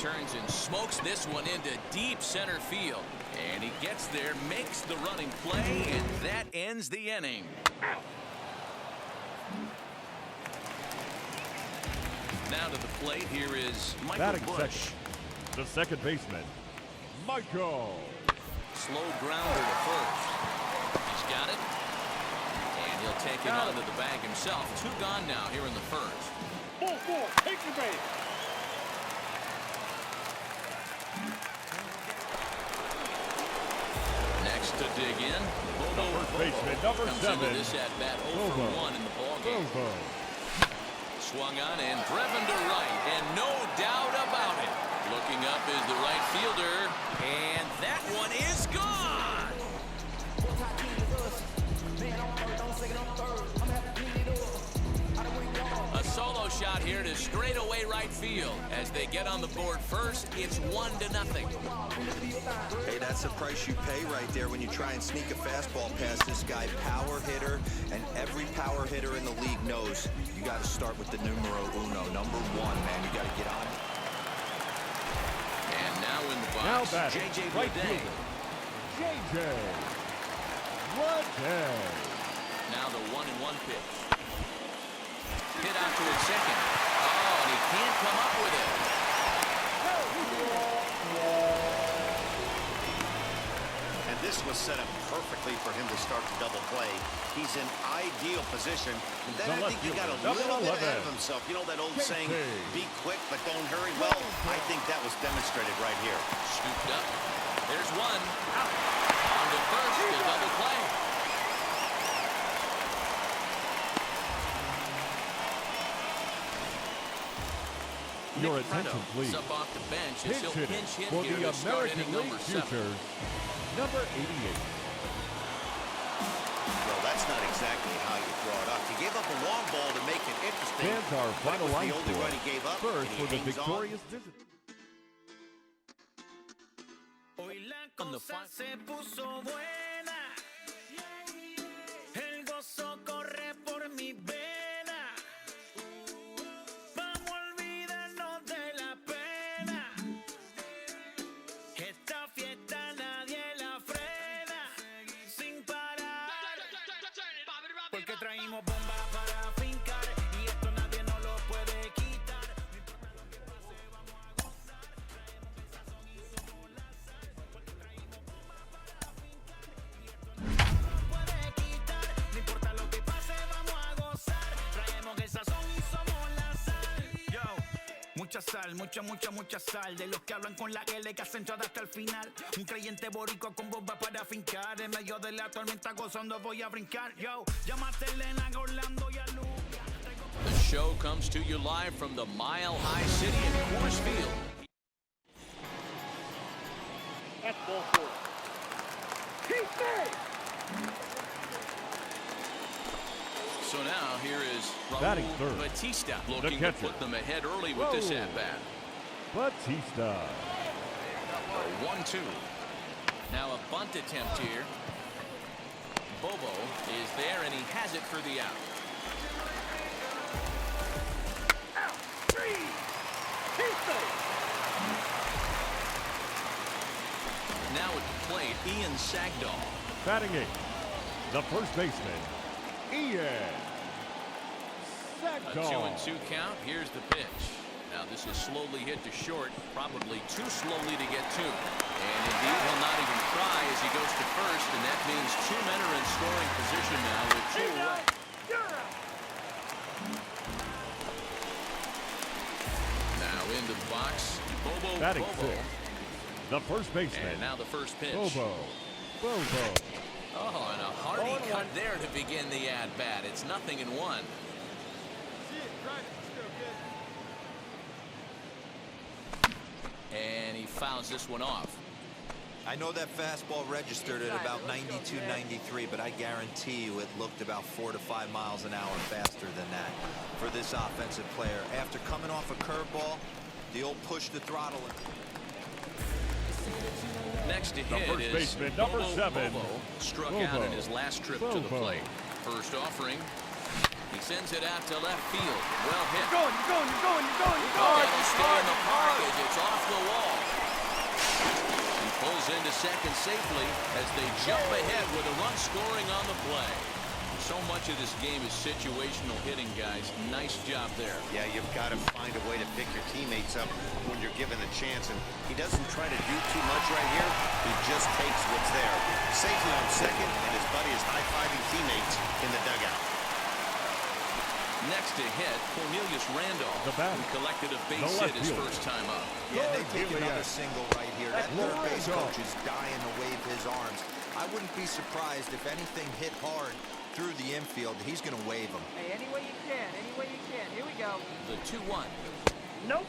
turns and smokes this one into deep center field. And he gets there, makes the running play, and that ends the inning. Now to the plate, here is Michael Busch. The second baseman, Michael. Slow grounder to first. He's got it. And he'll take it onto the bag himself. 2 gone now here in the first. 4-4, take the base. Next to dig in, Bobo. First baseman, number comes 7. into this at bat 0 for 1 in the ballgame. Swung on and driven to right, and no doubt about it. Looking up is the right fielder, and that one is gone. A solo shot here to straightaway right field. As they get on the board first, it's 1-0. Hey, that's the price you pay right there when you try and sneak a fastball past this guy. Power hitter, and every power hitter in the league knows you got to start with the numero uno, number 1, man. You got to get on it. And now in the box, Now batting, J.J. right Bleday. fielder, J.J. Bleday. Now the 1-1 pitch. Hit out towards second. Oh, and he can't come up with it. And this was set up perfectly for him to start the double play. He's in ideal position. And then I think he got a little bit ahead of himself. You know that old saying, be quick but don't hurry? Well, I think that was demonstrated right here. Scooped up. There's one. Out. On to first, the double play. Your attention, please. Up off the bench as Pinch he'll hitter pinch hit for here the to start American inning League number 7. Futures, number 88. Well, that's not exactly how you draw it up. He gave up a long ball to make it interesting. Fans our but it final was line the only score. run he gave up. First and he for the hangs on. victorious visit. Hoy la On the cosa fi- se puso buena. El gozo corre por mi vena. Vamos a olvidarnos de la pena. Esta fiesta nadie la frena. Sin parar. Porque traímos bomba para fincar. Y esto nadie nos lo puede quitar. No importa lo que pase, vamos a gozar. Traemos el sazón y somos la sal. Porque traímos bomba para fincar. Y esto nadie nos lo puede quitar. No importa lo que pase, vamos a gozar. Traemos el sazón y somos la sal. Yo, mucha sal, mucha sal. De los que hablan con la L que hacen todo hasta el final. Un creyente boricua con bomba para fincar. En medio de la tormenta gozando voy a brincar. Yo, llámate Elena, a Orlando y a Luca. The show comes to you live from the Mile High City in Coors Field. That's ball 4. Keep it! So now here is Batting Raul third, Batista looking to catcher. put them ahead early with this Whoa. at-bat. Batista. 1-2. Now a bunt attempt here. Bobo is there, and he has it for the out. Now at the plate, Ian Sagdahl. Batting 8. The first baseman, Ian A Sagdahl. 2-2 count. Here's the pitch. Now this is slowly hit to short, probably too slowly to get to. And indeed, he'll not even try as he goes to first, and that means 2 men are in scoring position now with 2 away. Now into the box, Bobo. Batting 6. The first baseman, And now the first pitch. Bobo. Oh, and a hearty cut there to begin the at-bat. It's 0-1. And he fouls this one off. I know that fastball registered at about 92, 93, but I guarantee you it looked about 4 to 5 miles an hour faster than that for this offensive player. After coming off a curveball, the old push the throttle. Next to The hit first is baseman, number Bobo. 7. Bobo struck Bobo. out in his last trip to the Bobo. plate. First offering. He sends it out to left field. Well hit. You're going. That'll stay in the park as it's off the second safely as they jump ahead with a run scoring on the play. So much of this game is situational hitting, guys. Nice job there. Yeah, you've got to find a way to pick your teammates up when you're given the chance. And he doesn't try to do too much right here. He just takes what's there. Safely on second, and his buddy is high-fiving teammates in the dugout. Next to hit, Cornelius Randolph, The bat. who collected a base hit his first time up. Yeah, they take Lord, another Juliet. single right here. That third base Lord. coach is dying to wave his arms. I wouldn't be surprised if anything hit hard through the infield. He's going to wave them. Hey, any way you can, any way you can. Here we go. The 2-1. Nope.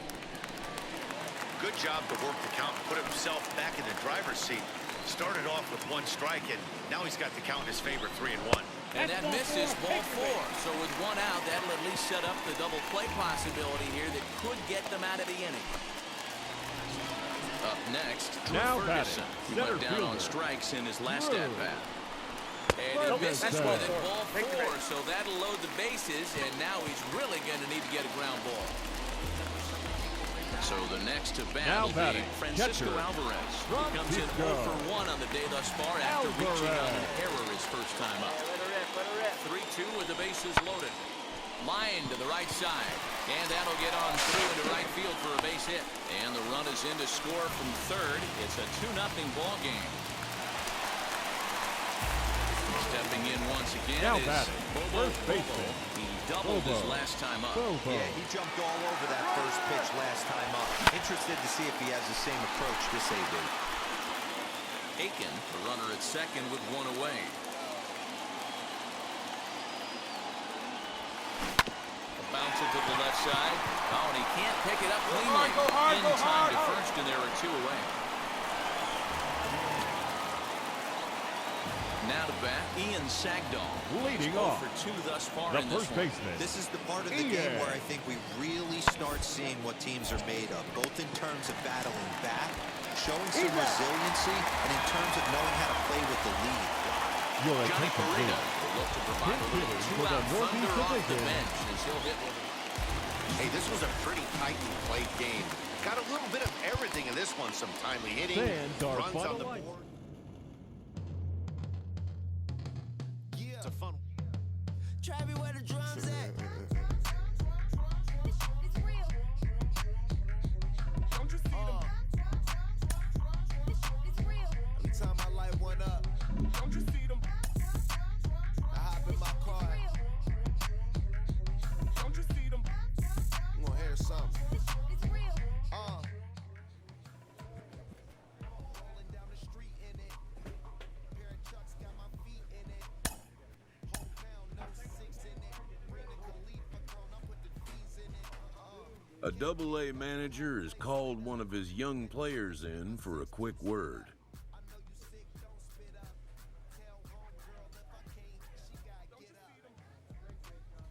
Good job to work the count and put himself back in the driver's seat. Started off with 1 strike, and now he's got the count in his favor, 3-1. And that misses ball 4. So with 1 out, that'll at least set up the double play possibility here that could get them out of the inning. Up next, Drew Now Ferguson, who batting, went down center on fielder. strikes in his last Drew. at-bat. And Well, he misses that's with good. it, ball 4, so that'll load the bases, and now he's really going to need to get a ground ball. So the next to bat Now will be batting, Francisco catcher, Alvarez, who comes in Francisco 0 for 1 on the day thus far after reaching on an Alvarez. error his first time up. Let her rip, let her rip. 3-2 with the bases loaded. Line to the right side, and that'll get on through into right field for a base hit. And the run is in to score from third. It's a 2-0 ball game. Stepping in once again Now is batting, Bobo first Bobo. baseman. He doubled his Bobo. last time up. Bobo. Yeah, he jumped all over that first pitch last time up. Interested to see if he has the same approach this AB. Aiken, the runner at second with 1 away. Bounce it to the left side. Oh, and he can't pick it up cleanly. Go hard, In go time to hard. first, and there are 2 away. Now to bat, Ian Sagdahl. Leading He's 0 off. for 2 thus far The in this first one. baseman. This is the part of the Ian. game where I think we really start seeing what teams are made of, both in terms of battling back, showing some resiliency, and in terms of knowing how to play with the lead. Your Johnny attention, Perino please. will look to provide a Hit little hitting for the 2-out Northeast thunder off the Division. bench as he'll hit one. Hey, this was a pretty tightly played game. Got a little bit of everything in this one. Some timely hitting, Fans are runs on the finalized. board. It's a fun. Travis, where the drums at? Don't you see them? Every time I light one up, Don't you see them? I hop in my car. Don't you see them? I'm gonna hear something. Rolling down the street in it. Pair of chucks got my feet in it. Hometown, no 6 in it. Bring the Khalifa grown, I put the D's in it. A Double-A manager has called one of his young players in for a quick word. I know you sick, don't spit up. Tell homegirl if I can't, she gotta get up.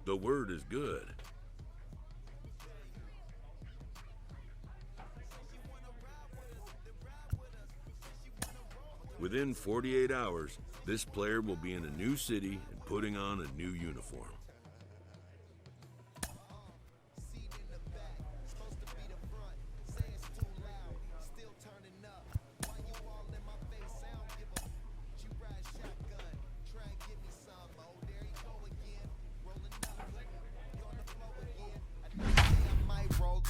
The word is good. Within 48 hours, this player will be in a new city and putting on a new uniform.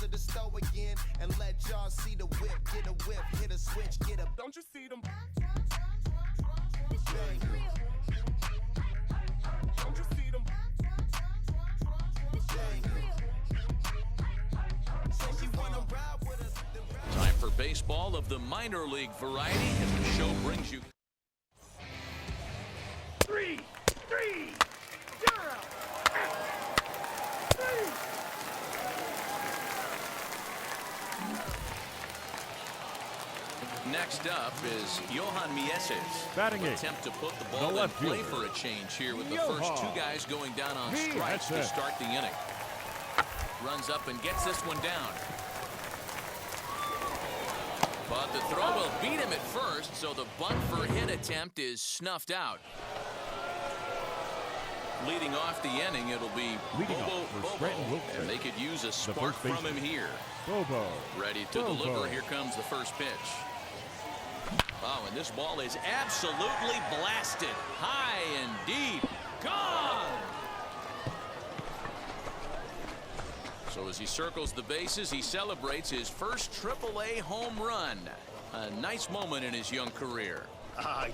To the store again and let y'all see the whip. Get a whip, hit a switch, get a Don't you see them? bang. Don't you see them? Say she wanna ride with us, then ride. Time for baseball of the minor league variety as the show brings you. 3-0. Next up is Johan Mieses. Batting Will eighth, attempt to put the the ball in left play fielder. for a change here with the Johan first 2 guys going down on strikes to Mieses. start the inning. Runs up and gets this one down. But the throw will beat him at first, so the bunt for hit attempt is snuffed out. Leading off the inning, it'll be Leading Bobo off for Bobo, Scranton Wilkes. and they could use a The spark first from him baseman. here. Bobo. Ready to Bobo. deliver. Here comes the first pitch. Oh, and this ball is absolutely blasted. High and deep. Gone! So as he circles the bases, he celebrates his first AAA home run. A nice moment in his young career.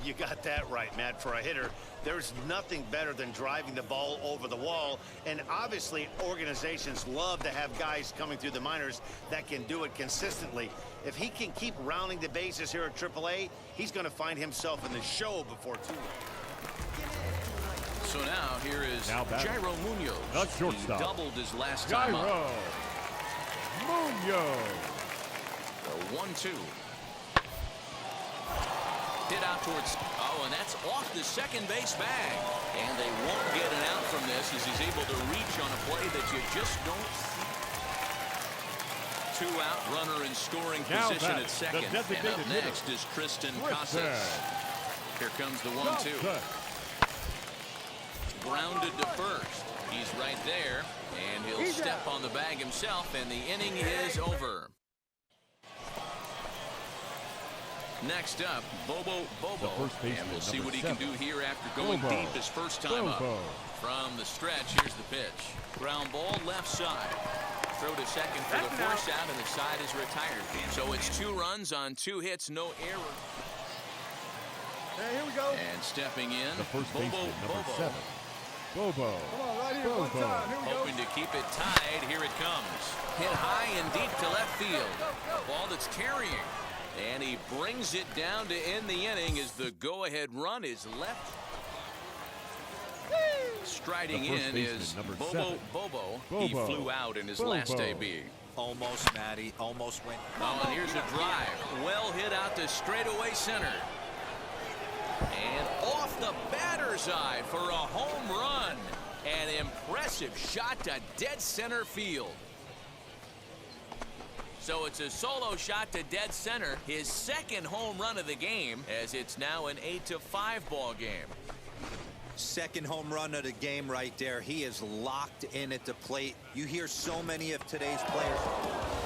You got that right, Matt. For a hitter, there's nothing better than driving the ball over the wall. And obviously, organizations love to have guys coming through the minors that can do it consistently. If he can keep rounding the bases here at AAA, he's going to find himself in the show before too long. So now here is Now batting. Jairo Munoz. The shortstop. He doubled his last time up. Jairo Munoz. The 1-2. Hit out towards, oh, and that's off the second base bag. And they won't get an out from this as he's able to reach on a play that you just don't see. 2 out, runner in scoring Now position back, at second. the And designated up hitter. next is Tristan Tristan. Casas. Here comes the 1-2. Grounded to first. He's right there, and he'll step on the bag himself, and the inning is over. Next up, Bobo Bobo, first baseman, and we'll see number what he can 7. do here after going Bobo. deep his first time up. Bobo. From the stretch, here's the pitch. Ground ball left side. Throw to second for the force out, and the side is retired. So it's 2 runs on 2 hits, no error. Hey, here we go. And stepping in, The first Bobo baseman, number Bobo. 7. Bobo. Come on, right here, one Bobo. time. Here we go. Hoping to keep it tied. Here it comes. Hit high and deep to left field. A ball that's carrying. And he brings it down to end the inning as the go-ahead run is left. Striding The first in baseman, is number Bobo 7. Bobo. He Bobo. flew out in his Bobo. last AB. Almost, Matty. Almost went. Oh, and here's a drive. Well hit out to straightaway center. And off the batter's eye for a home run. An impressive shot to dead center field. So it's a solo shot to dead center, his second home run of the game, as it's now an 8-5 ball game. Second home run of the game right there. He is locked in at the plate. You hear so many of today's players.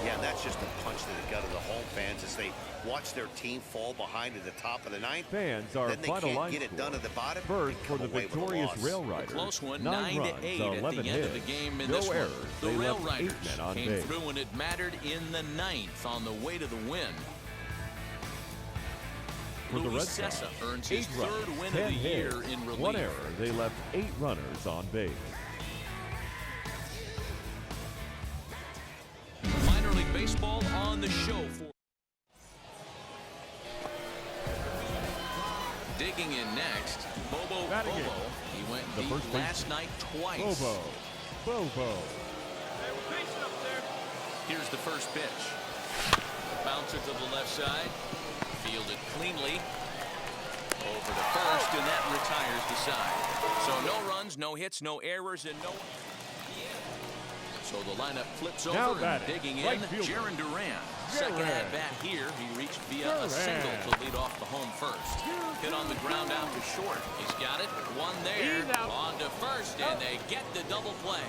Yeah, and that's just a punch to the gut of the home fans as they watch their team fall behind at the top of the ninth. Fans are Then they final can't line get it score. done at the bottom. First They for come the away with a victorious loss. Rail Riders. Close one, 9 runs, 9-8 at 11 the end of hits. the game in No this one. errors. The They Rail left 8 Riders men on came base. through and it mattered in the 9th on the way to the win. For the Luis Red Sox, Cessa earns 8 his runs, 3rd win 10 of the year hits, in relief. 1 error. They left 8 runners on base. Minor League Baseball on the show for digging in next, Bobo Batting Bobo. in. He went The deep first last baseman. night twice. Bobo. Bobo. Here's the first pitch. Bouncer to the left side. Fielded cleanly. Over to first, and that retires the side. So no runs, no hits, no errors, and no. So the lineup flips Now over and batting, digging in, right fielder. Jaron Duran. Second Duran. at bat here. He reached via a Duran. single to lead off the home first. Hit on the ground out to short. He's got it. One there. He's out. On to first, and they get the double play.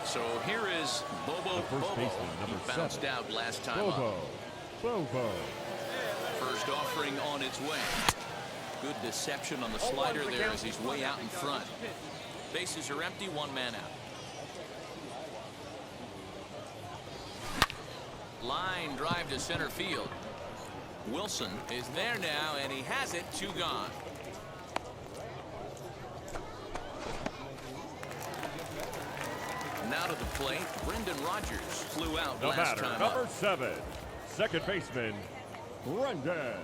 So here is Bobo The first Bobo. baseman, number He bounced 7. out last time up. Bobo. Bobo. First offering on its way. Good deception on the slider there as he's way out in front. Bases are empty, 1 man out. Line drive to center field. Wilson is there now, and he has it. 2 gone. Now to the plate, Brendan Rodgers flew out The last batter, time number up. 7. Second baseman, Brendan.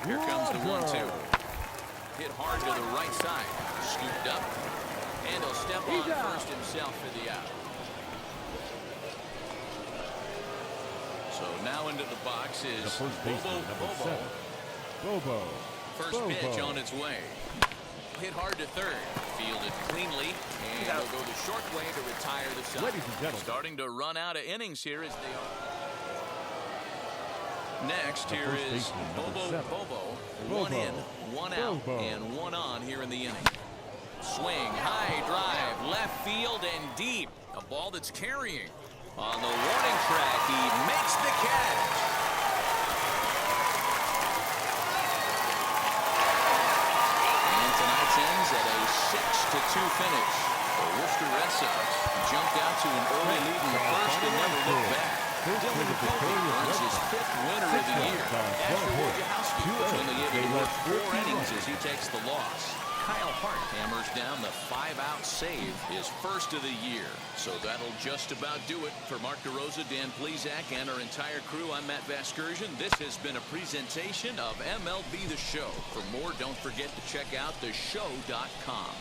Here comes the Rodgers. 1-2. Hit hard to the right side. Scooped up. And he'll step on first himself for the out. So now into the box is The first Bobo baseman, number Bobo. 7. Bobo. First Bobo. pitch on its way. Hit hard to third. Fielded cleanly. And he'll go the short way to retire the side. Ladies and gentlemen. Starting to run out of innings here as they are. Next, The here first is baseman, number Bobo 7. Bobo. One Bobo. in, one out, Bobo. and one on here in the inning. Swing, high drive, left field and deep. A ball that's carrying. On the warning track, he makes the catch. And tonight's ends at a 6-2 finish. The Worcester Red Sox jumped out to an early lead in the first and never looked back. Dylan McCovey earns his 5th winner of the year. Asher Wojciechowski was only able to work 4 innings as he takes the loss. Kyle Hart hammers down the 5-out save, his first of the year. So that'll just about do it. For Mark DeRosa, Dan Plesac, and our entire crew, I'm Matt Vasgersian. This has been a presentation of MLB The Show. For more, don't forget to check out theshow.com.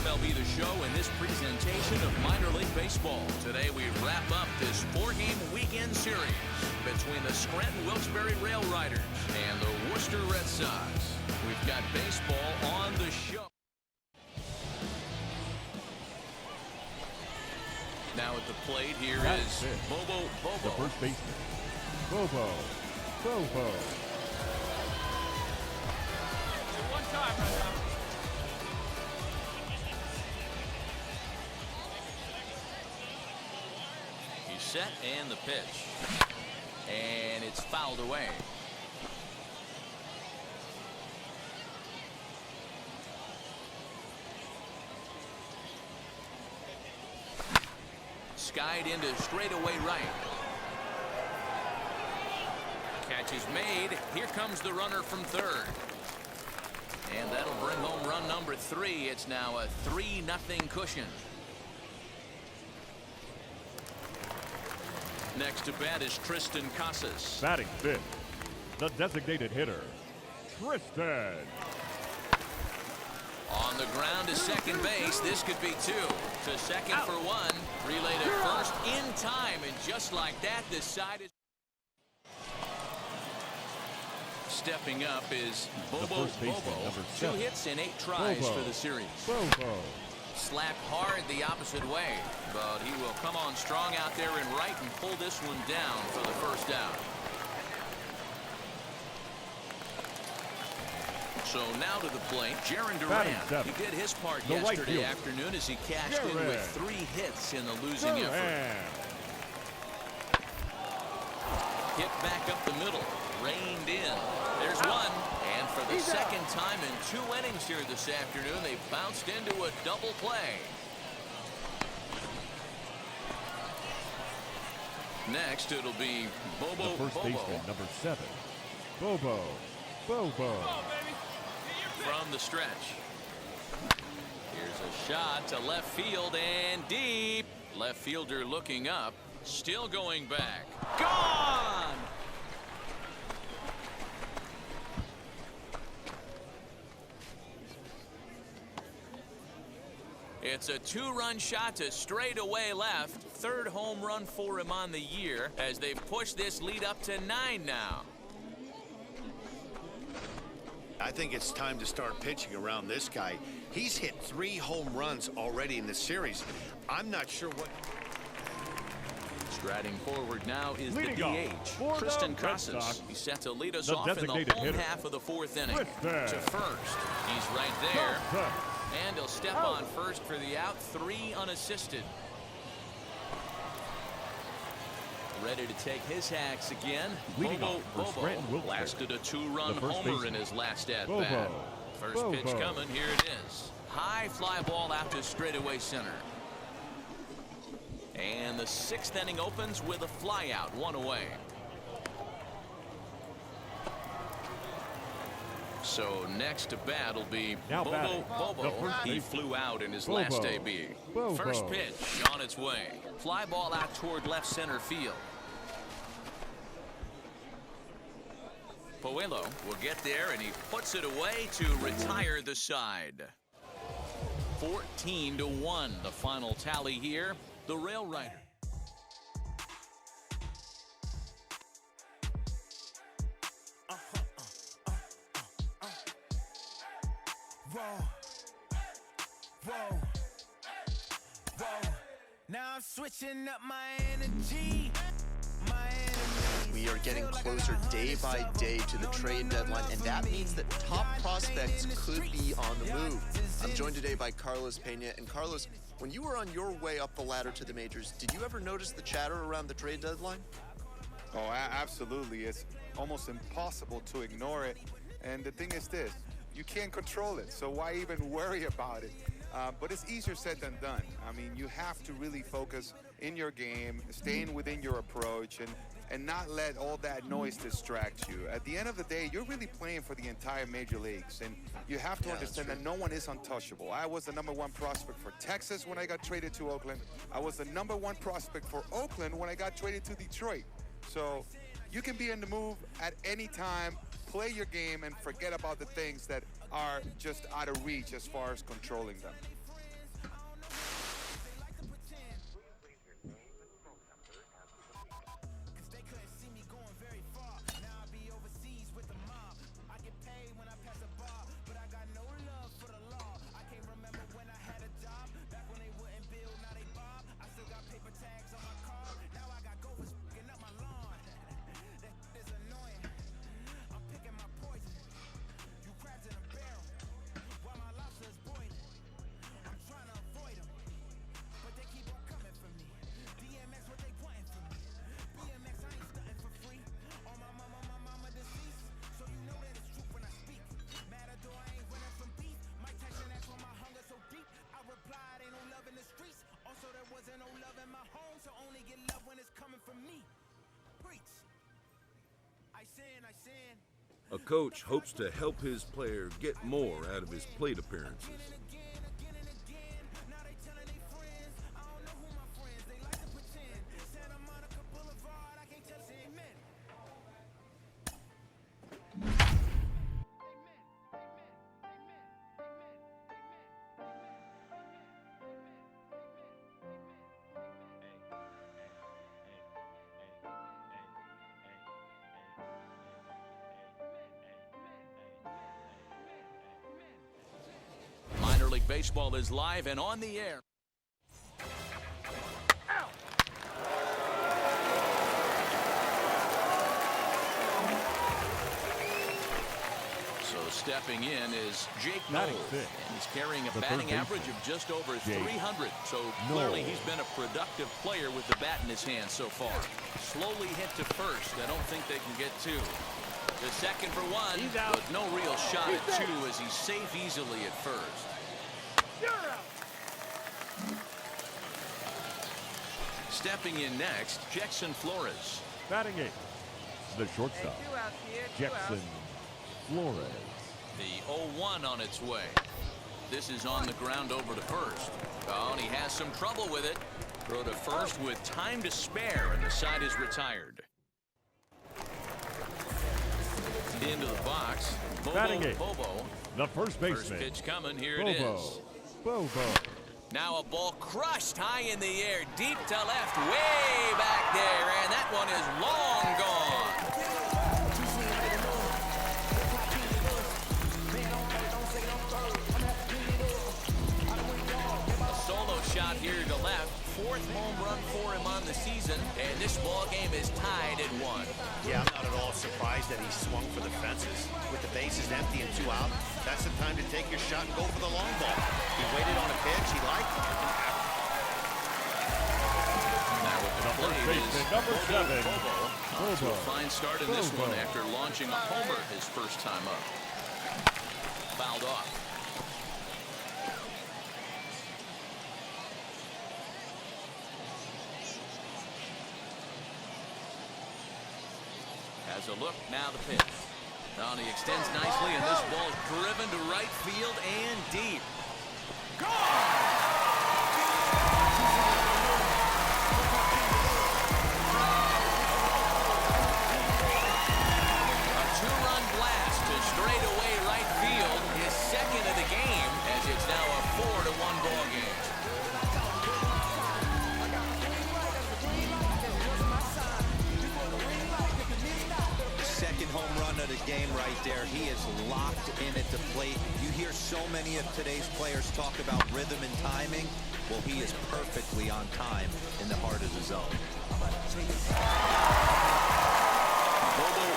MLB The Show in this presentation of minor league baseball. Today we wrap up this 4-game weekend series between the Scranton Wilkes-Barre Rail Riders and the Worcester Red Sox. We've got baseball on the show. Now at the plate here is Bobo Bobo. The first baseman, Bobo Bobo. One time right now. He's set and the pitch. And it's fouled away. Skied into straightaway right. Catch is made. Here comes the runner from third. And that'll bring home run number 3. It's now a 3-0 cushion. Next to bat is Tristan Casas. Batting fifth, the designated hitter, Tristan. On the ground to second base. This could be 2. To second for 1. Relay to first in time. And just like that, the side is... Stepping up is Bobo Bobo. 2 hits and 8 tries Bobo. for the series. Bobo. Slapped hard the opposite way, but he will come on strong out there in right and pull this one down for the first out. So now to the plate, Jarren Duran. He did his part yesterday afternoon as he cashed in with 3 hits in the losing effort. Hit back up the middle, reined in. There's one. And for the second time in 2 innings here this afternoon, they bounced into a double play. Next, it'll be Bobo The first Bobo. baseman, number 7, Bobo Bobo. From the stretch. Here's a shot to left field and deep. Left fielder looking up, still going back. Gone! It's a 2-run shot to straightaway left. 3rd home run for him on the year as they've pushed this lead up to 9 now. I think it's time to start pitching around this guy. He's hit 3 home runs already in this series. I'm not sure what... Striding forward now is Leading the off DH, for the Tristan Red Casas. Sox, He's set to lead us the off in the designated home hitter, half of the 4th inning. Tristan. To first. He's right there. Casas. And he'll step on first for the out. 3 unassisted. Ready to take his hacks again. Leading Bobo off for Bobo Scranton Wilkes-Barre, lasted a 2-run the first homer baseman, in his last at-bat. Bobo. First pitch Bobo. coming. Here it is. High fly ball out to straightaway center. And the 6th inning opens with a fly out, 1 away. So next to bat will be Now Bobo batting, Bobo. the first He baseman, flew out in his Bobo. last AB. Bobo. First pitch on its way. Fly ball out toward left center field. Puello will get there, and he puts it away to retire the side. 14-1, the final tally here. The Rail Rider. Now I'm switching up my energy. We are getting closer day by day to the trade deadline, and that means that top prospects could be on the move. I'm joined today by Carlos Pena. And Carlos, when you were on your way up the ladder to the majors, did you ever notice the chatter around the trade deadline? Oh, absolutely. It's almost impossible to ignore it. And the thing is this, you can't control it, so why even worry about it? But it's easier said than done. I mean, you have to really focus in your game, staying within your approach, and not let all that noise distract you. At the end of the day, you're really playing for the entire major leagues, and you have to understand that no one is untouchable. I was the #1 prospect for Texas when I got traded to Oakland. I was the #1 prospect for Oakland when I got traded to Detroit. So you can be in the move at any time, play your game, and forget about the things that are just out of reach as far as controlling them. A coach hopes to help his player get more out of his plate appearances. Minor League Baseball is live and on the air. So stepping in is Jake Noel, and he's carrying a batting average of just over 300. So clearly he's been a productive player with the bat in his hand so far. Slowly hit to first. I don't think they can get two. The second for one, but no real shot at two as he's safe easily at first. Stepping in next, Jackson Flores. Batting eighth, the shortstop, Jackson Flores. The 0-1 on its way. This is on the ground over to first. Oh, and he has some trouble with it. Throw to first with time to spare, and the side is retired. Into the box, Bobo. The first baseman. First pitch coming, here it is. Bobo. Now a ball crushed high in the air, deep to left, way back there, and that one is long gone. A solo shot here to left, fourth home run for him on the season, and this ball game is tied at 1. Yeah, I'm not at all surprised that he swung for the fences. With the bases empty and 2 out, that's the time to take your shot and go for the long ball. He waited on a pitch he liked. Now with the plate is Bobo. Off to a fine start in this one after launching a homer his first time up. Fouled off. Has a look, now the pitch. Now he extends nicely, and this ball is driven to right field and deep. Gone! A 2-run right there. He is locked in at the plate. You hear so many of today's players talk about rhythm and timing. Well, he is perfectly on time in the heart of the zone. Bobo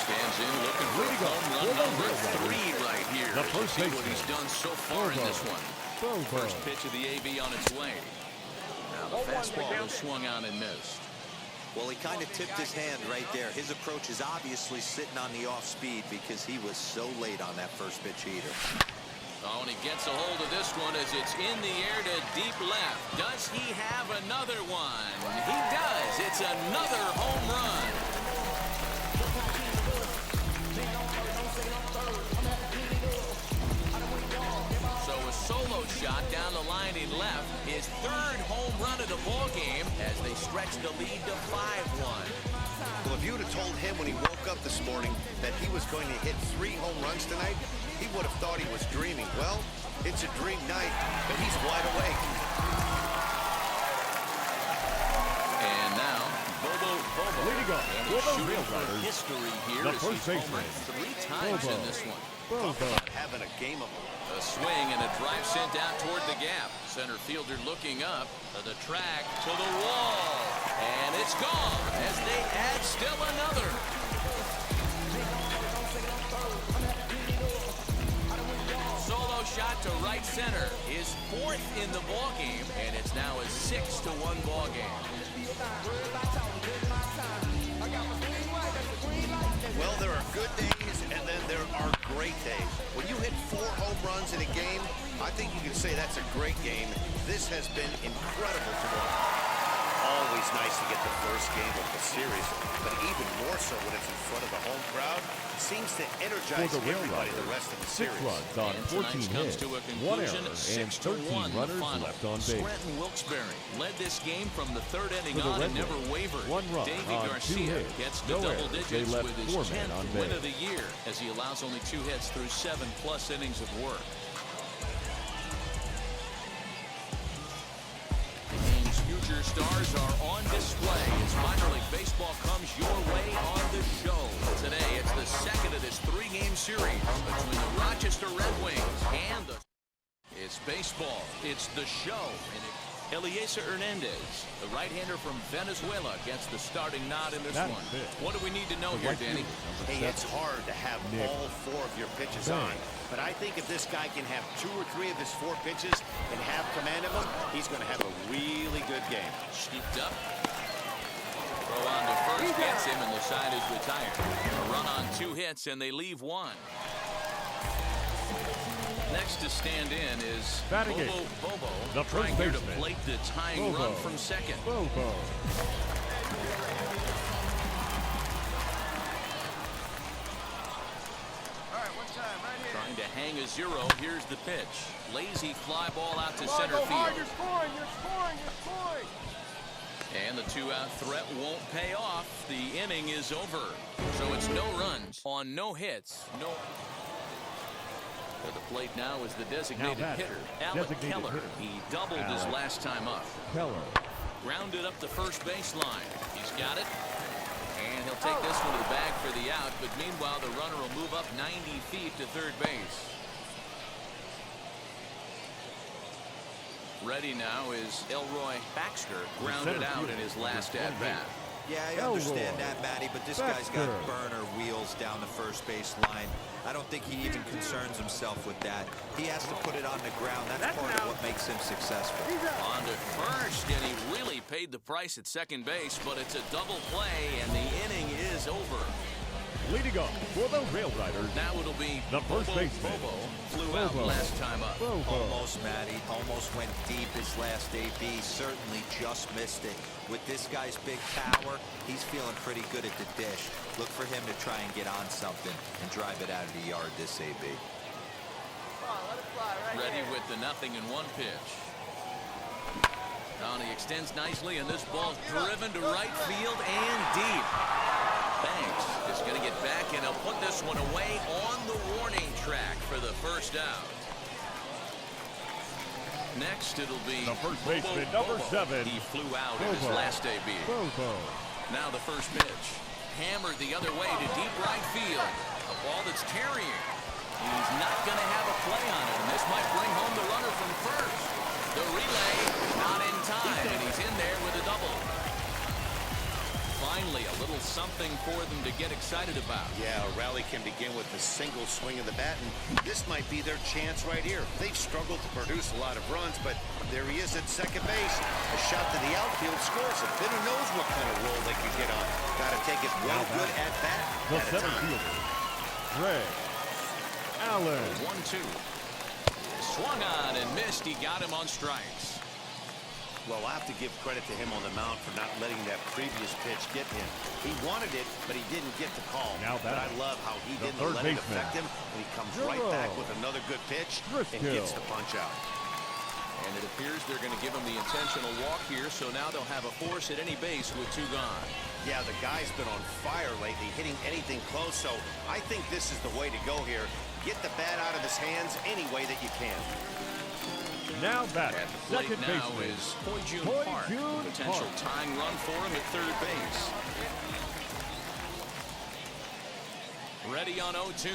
stands in looking for home run number 3 right here. The first See what baseman. he's done so far in this one. First pitch of the AB on its way. Now the fastball was swung on and missed. Well, he kind of tipped his hand right there. His approach is obviously sitting on the off speed because he was so late on that first pitch heater. Oh, and he gets a hold of this one as it's in the air to deep left. Does he have another one? He does. It's another home run. So a solo shot down the line in left. His 3rd home run of the ball game as they stretch the lead to 5-1. Well, if you would have told him when he woke up this morning that he was going to hit 3 home runs tonight, he would have thought he was dreaming. Well, it's a dream night, but he's wide awake. And now, Bobo. Leading up And for he's the shooting Real for Riders, history here the as first he's homered baseman, 3 times Bobo. in this one. Having a game of A swing and a drive sent out toward the gap. Center fielder looking up to the track, to the wall. And it's gone as they add still another. Solo shot to right center. His 4th in the ball game, and it's now a 6-1 ball game. Well, there are good days, and then there are great days. When you hit 4 home runs in a game, I think you can say that's a great game. This has been incredible to watch. Always nice to get the first game of the series, but even more so when it's in front of the home crowd. It seems to energize For the Real everybody Riders, the rest of the 6 series. runs on And 14 tonight's comes hits, to a 1 conclusion, error, and 6-1 13 the runners final. left on base. Scranton Wilkes-Barre led this game from the 3rd inning For the on Red and never Wings, wavered. 1 run Davey on 2 Garcia hits, gets to no double errors. They digits left with his 4 men 10th on win base. of the year as he allows only 2 hits through 7+ innings of work. Future stars are on display as minor league baseball comes your way on the show. Today, it's the 2nd of this 3-game series between the Rochester Red Wings and the... It's baseball. It's the show. And Eliezer Hernandez, the right-hander from Venezuela, gets the starting nod in this That's one. it. What do we need to know here, Danny? Hey, it's hard to have Nick all 4 of your pitches Bang. on. But I think if this guy can have 2 or 3 of his 4 pitches and have command of them, he's going to have a really good game. Scooped up. Throw on to first gets him, and the side is retired. A run on 2 hits, and they leave 1. Next to stand in is Batting Bobo, the trying first here to baseman, plate the tying Bobo. run from second. Bobo. Trying to hang a 0. Here's the pitch. Lazy fly ball out to center Go hard, field. you're scoring, you're scoring, you're scoring. And the 2-out threat won't pay off. The inning is over. So it's no runs on no hits. No. At the plate now is the designated batting, hitter, Alec designated Keller. hitter. He doubled his Alec last time up. Keller. Grounded up the first baseline. He's got it. And he'll take this one to the bag for the out. But meanwhile, the runner will move up 90 feet to third base. Ready now is Elroy Baxter, grounded out in his last at-bat. Yeah, I understand that, Matty, but this guy's got burner wheels down the first base line. I don't think he even concerns himself with that. He has to put it on the ground. That's part of what makes him successful. On to first, and he really paid the price at second base, but it's a double play, and the inning is over. Leading up for the Rail Riders, Now it'll be the first baseman, Bobo flew out Bobo. last time up. Bobo. Almost, Matty. Almost went deep his last AB. Certainly just missed it. With this guy's big power, he's feeling pretty good at the dish. Look for him to try and get on something and drive it out of the yard this AB. Ready with the 0-1 pitch. Now he extends nicely, and this ball's driven to right field and deep. Banks is going to get back, and he'll put this one away on the warning track for the first out. Next, it'll be the first baseman, Bobo. number 7. He flew out in his Bobo. last AB. Bobo. Now the first pitch. Hammered the other way to deep right field. A ball that's carrying. He's not going to have a play on it, and this might bring home the runner from first. The relay not in time, and he's in there with a double. Finally, a little something for them to get excited about. Yeah, a rally can begin with a single swing of the bat, and this might be their chance right here. They've struggled to produce a lot of runs, but there he is at second base. A shot to the outfield scores it. Then who knows what kind of roll they could get on. Got to take it one good at bat The at a center time. fielder, Greg Allen. 1-2. Swung on and missed. He got him on strikes. Well, I have to give credit to him on the mound for not letting that previous pitch get him. He wanted it, but he didn't get the call. Now but I batting, love how he the didn't third let it baseman, affect him, and he comes right Zero. back with another good pitch and gets the punch out. And it appears they're going to give him the intentional walk here, so now they'll have a force at any base with 2 gone. Yeah, the guy's been on fire lately, hitting anything close, so I think this is the way to go here. Get the bat out of his hands any way that you can. Now batting, At the plate second now baseman, is Hoi-Jun Park. Hoi-Jun Potential Park. tying run for him at third base. Ready on 0-2.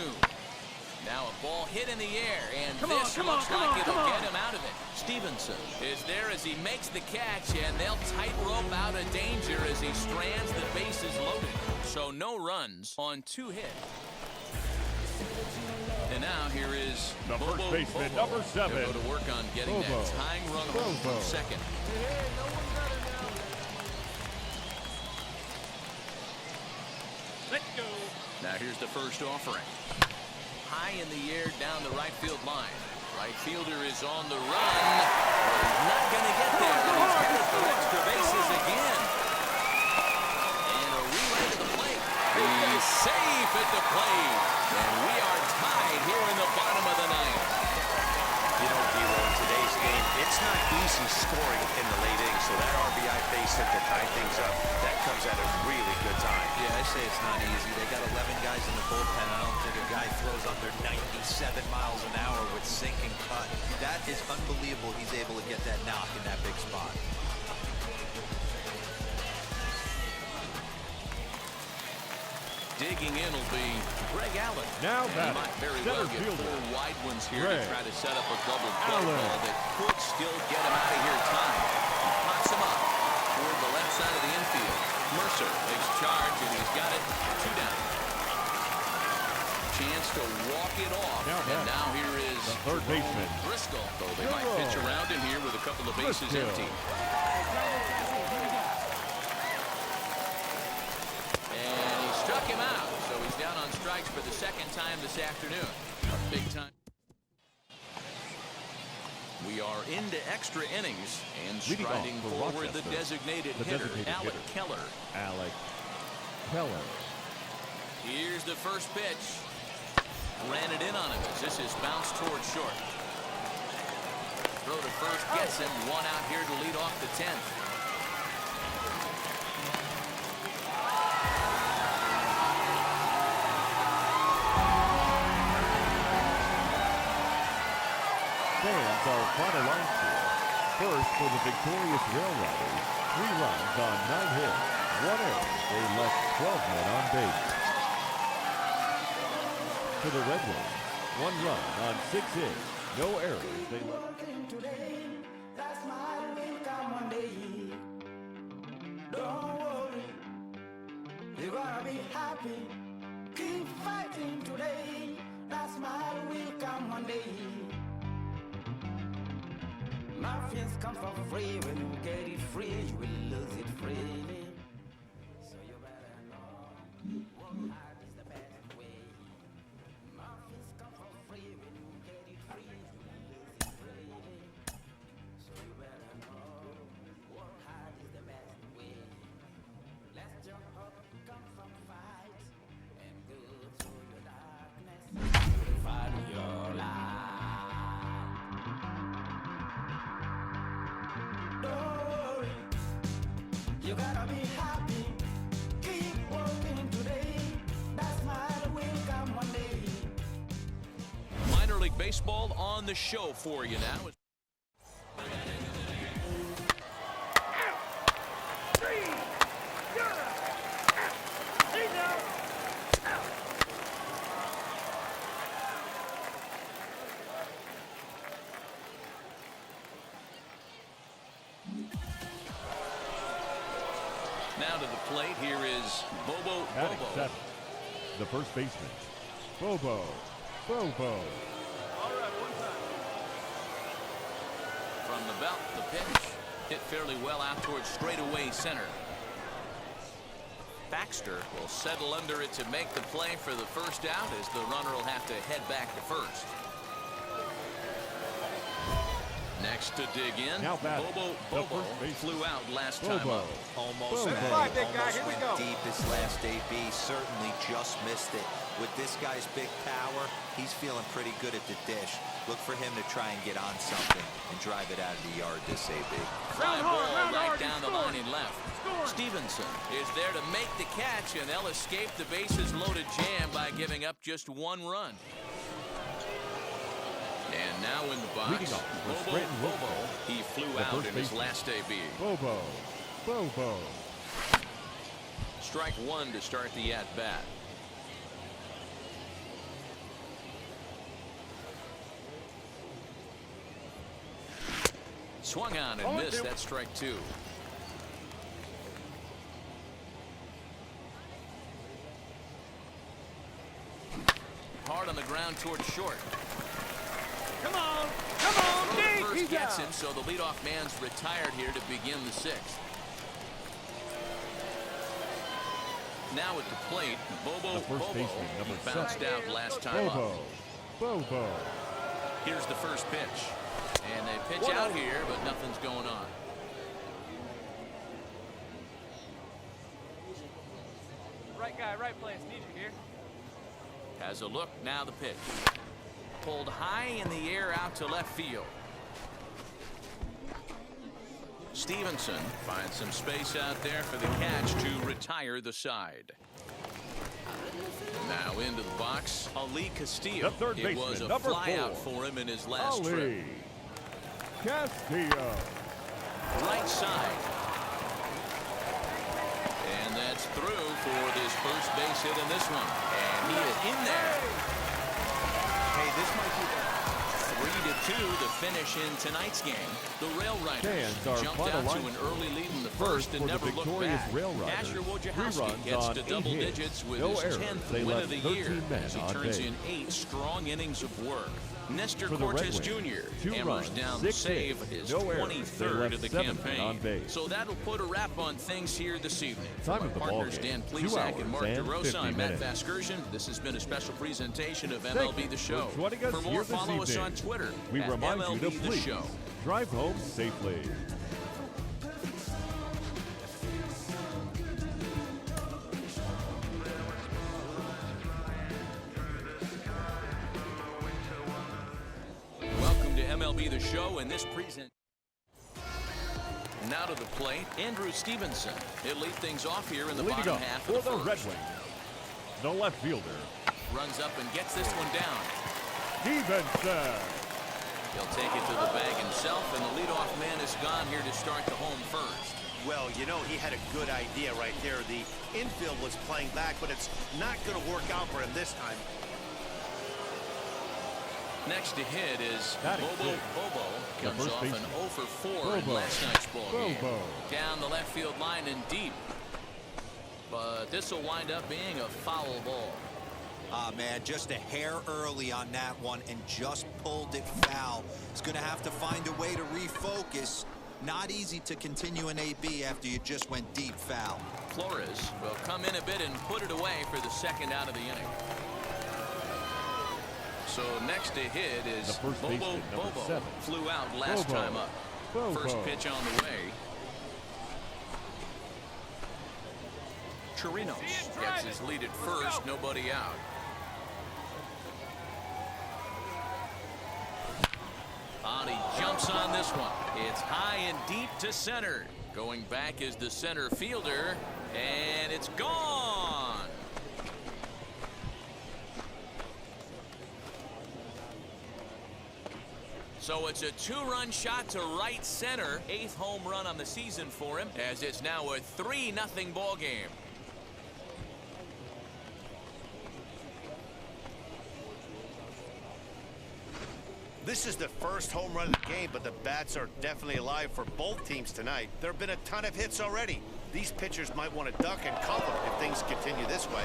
Now a ball hit in the air, and this looks like it'll get him out of it. Stevenson is there as he makes the catch, and they'll tightrope out of danger as he strands the bases loaded. So no runs on 2 hits. And now here is the Bobo first baseman, Bobo. number 7. He'll go to work on getting Bobo. that tying run home from Bobo. second. Let's go. Now here's the first offering. High in the air down the right field line. Right fielder is on the run. He's not going to get there, but he's headed for extra bases again. And a relay to the plate. He's safe at the plate. And we are tied here in the bottom of the 9th. You know, D'Lo, in today's game, it's not easy scoring in the late innings, so that RBI base hit to tie things up, that comes at a really good time. Yeah, I say it's not easy. They got 11 guys in the bullpen. I don't think a guy throws under 97 miles an hour with sink and cut. That is unbelievable. He's able to get that knock in that big spot. Digging in will be Greg Allen. Now And he batting, might very center well get fielder, 4 wide ones here Greg to try to set up a double play Allen. ball that could still get him out of here time. He pops him up toward the left side of the infield. Mercer takes charge, and he's got it 2 down. Chance to walk it off. Now and batting, now here is the third Jerome baseman, Driscoll. Though they might Jerome pitch around him here with a couple of bases Driscoll. empty. And he struck him out. So he's down on strikes for the 2nd time this afternoon. A big time. We are into extra innings and Leading off striding for forward the Rochester, designated the hitter, designated Alec hitter. Keller. Alec Keller. Here's the first pitch. Ran it in on him as this is bounced toward short. Throw to first gets him. 1 out here to lead off the 10th. Fans are finalized here. First for the victorious Rail Riders, 3 runs on 9 hits, 1 error. They left 12 men on base. For the Red Wings, 1 run on 6 hits, no errors. They left. Don't worry, you're gonna be happy. Keep fighting today. That smile will come one day. Nothing's come for free. When you get it free, you will lose it freely. So you better know, work hard is the best way. Nothing's come for free. When you get it free, you will lose it freely. So you better know, work hard is the best way. Let's jump up, come from fight, and go to your darkness. Follow your light. Don't worry, you gotta be happy. Keep working today. That smile will come one day. Minor League Baseball on the show for you now. the plate, here is Bobo Batting Bobo. seventh, the first baseman, Bobo. All right, one time. From the belt, the pitch hit fairly well out towards straightaway center. Baxter will settle under it to make the play for the first out, as the runner will have to head back to first. Next to dig in, Now batting, Bobo the Bobo first baseman, flew out last time Bobo. up. Almost Boom. went, Five, big guy. Here we went go. deep his last AB. Certainly just missed it. With this guy's big power, he's feeling pretty good at the dish. Look for him to try and get on something and drive it out of the yard this AB. Fly Round ball hard, right hard, down he's the line scoring. and left. Scoring. Stevenson is there to make the catch, and they'll escape the bases loaded jam by giving up just one run. And now in the box, Leading off for Bobo Scranton Bobo. Wilson, He flew the out first in his baseman. last AB. Bobo. Bobo. Strike one to start the at-bat. Swung on and missed. That's strike two. Hard on the ground towards short. Come on, Throw to deep. first He's gets out. him, so the leadoff man's retired here to begin the sixth. Now at the plate, Bobo The first Bobo. baseman, He number bounced seven. out last time up. Bobo. Bobo. Here's the first pitch. And they pitch out here, but nothing's going on. Right guy, right place. Need you here. Has a look, now the pitch. Pulled high in the air out to left field. Stevenson finds some space out there for the catch to retire the side. Now into the box, Ali Castillo. The third It was baseman, a number flyout 4. for him in his last Ali trip. Castillo. Right side. And that's through for this first base hit in this one. And he is in there. Hey, this might be the 3-2 the finish in tonight's game. The Rail Riders Fans are jumped final out to line an early lead in the First first and for the never looked victorious back. Rail Riders. Asher 3 Wojciechowski runs gets on to 8 double hits. digits with No his errors. 10th They win left of the 13 year men as he on turns base. in 8 strong innings of work. Nestor For the Red Cortes Wings, Jr. 2 hammers runs, down 6 save hits, his no errors. They 23rd left of the 7 men campaign. on base. So that'll put a wrap on things here this evening. Time From of the our partners ballgame, Dan 2 Plesac and Mark hours and DeRosa, 50 I'm Matt minutes. Vasgersian. This has been a special presentation of Thank MLB you The Show. for joining us For more, here this follow us evening. on Twitter We at remind MLB you to The please Show. drive home safely. Welcome to MLB The Show and this present. Now to the plate, Andrew Stevenson. He'll lead things off here in the Leading bottom up half for of the the Red first. Wings, the left fielder, Runs up and gets this one down. Stevenson. He'll take it to the bag himself, and the leadoff man is gone here to start the home first. Well, you know, he had a good idea right there. The infield was playing back, but it's not going to work out for him this time. Next to hit is Batting Bobo sixth, Bobo. the Comes first off an baseman, 0 for 4 in Bobo. last night's ball game. Bobo. Down the left field line and deep. But this will wind up being a foul ball. Ah, man, just a hair early on that one and just pulled it foul. He's going to have to find a way to refocus. Not easy to continue an AB after you just went deep foul. Flores will come in a bit and put it away for the second out of the inning. So next to hit is The first Bobo baseman, number Bobo. 7. Flew out last Bobo. time up. Bobo. First pitch on the way. Chirinos gets his lead at first, nobody out. He jumps on this one. It's high and deep to center. Going back is the center fielder, and it's gone. So it's a 2-run shot to right center. 8th home run on the season for him, as it's now a 3-0 ball game. This is the first home run of the game, but the bats are definitely alive for both teams tonight. There have been a ton of hits already. these pitchers might want to duck and cover if things continue this way.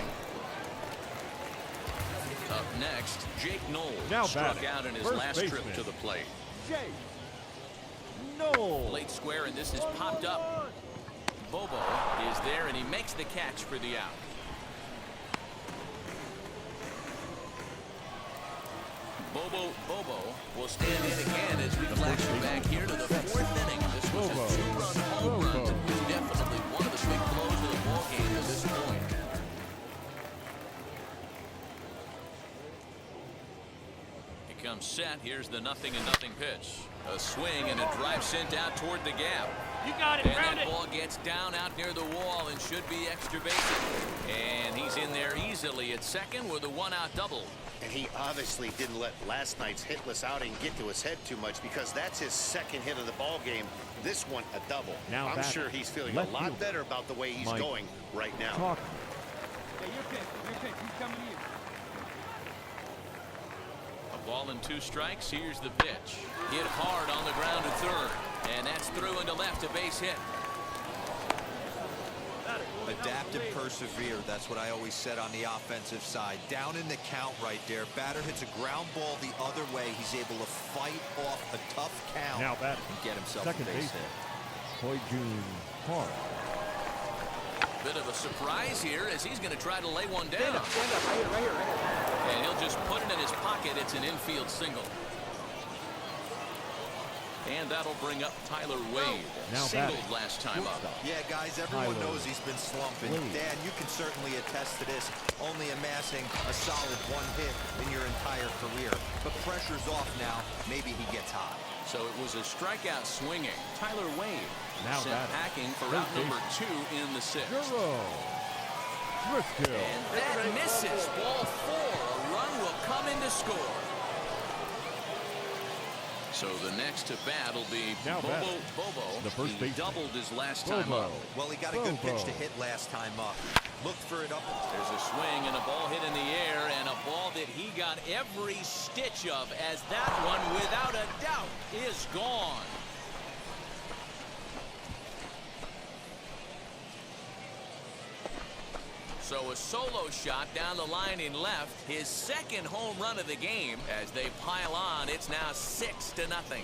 Up next, Jake Knoll Now struck batting, out in his first last baseman. trip to the plate. Jake Knoll. Late square, and this is popped up. Bobo is there, and he makes the catch for the out. Bobo will stand in again as we flash him back here to the fourth inning. This was a two-run home run that was definitely one of the big blows of the ball game at this point. He comes set. Here's the 0-0 pitch. A swing and a drive sent out toward the gap. You got it. And Ground that it. ball gets down out near the wall and should be extra bases. And he's in there easily at second with a one-out double. And he obviously didn't let last night's hitless outing get to his head too much, because that's his second hit of the ball game. This one a double. Now I'm batting, sure he's feeling a left lot fielder, better about the way he's Mike going right now. Talk. Hey, your pitch. He's coming to you. A ball and 2 strikes. Here's the pitch. Hit hard on the ground to third. And that's through into left, a base hit. Adapt and persevere. That's what I always said on the offensive side. Down in the count right there. Batter hits a ground ball the other way. He's able to fight off a tough count Now batting, and get himself second a base baseman, hit. Hoyjun Park. Bit of a surprise here as he's going to try to lay one down. Stand up. Right here. And he'll just put it in his pocket. It's an infield single. And that'll bring up Tyler Wade. Now Singled batting, last time up. shortstop. Yeah, guys, everyone Tyler knows he's been slumping. Wade. Dan, you can certainly attest to this, only amassing a solid 1 hit in your entire career. But pressure's off now. Maybe he gets hot. So it was a strikeout swinging. Tyler Wade Now sent batting, packing for third out number baseman, 2 in the 6th. Guro Driscoll. And that misses. Ball 4. A run will come in to score. So the next to bat will be Now Bobo. batting, the first He baseman, doubled his last time Bobo. up. Well, he got a good pitch to Bobo. hit last time up. Looked for it up. There's a swing and a ball hit in the air, and a ball that he got every stitch of, as that one, without a doubt, is gone. So a solo shot down the line in left, his second home run of the game. As they pile on, it's now 6-0.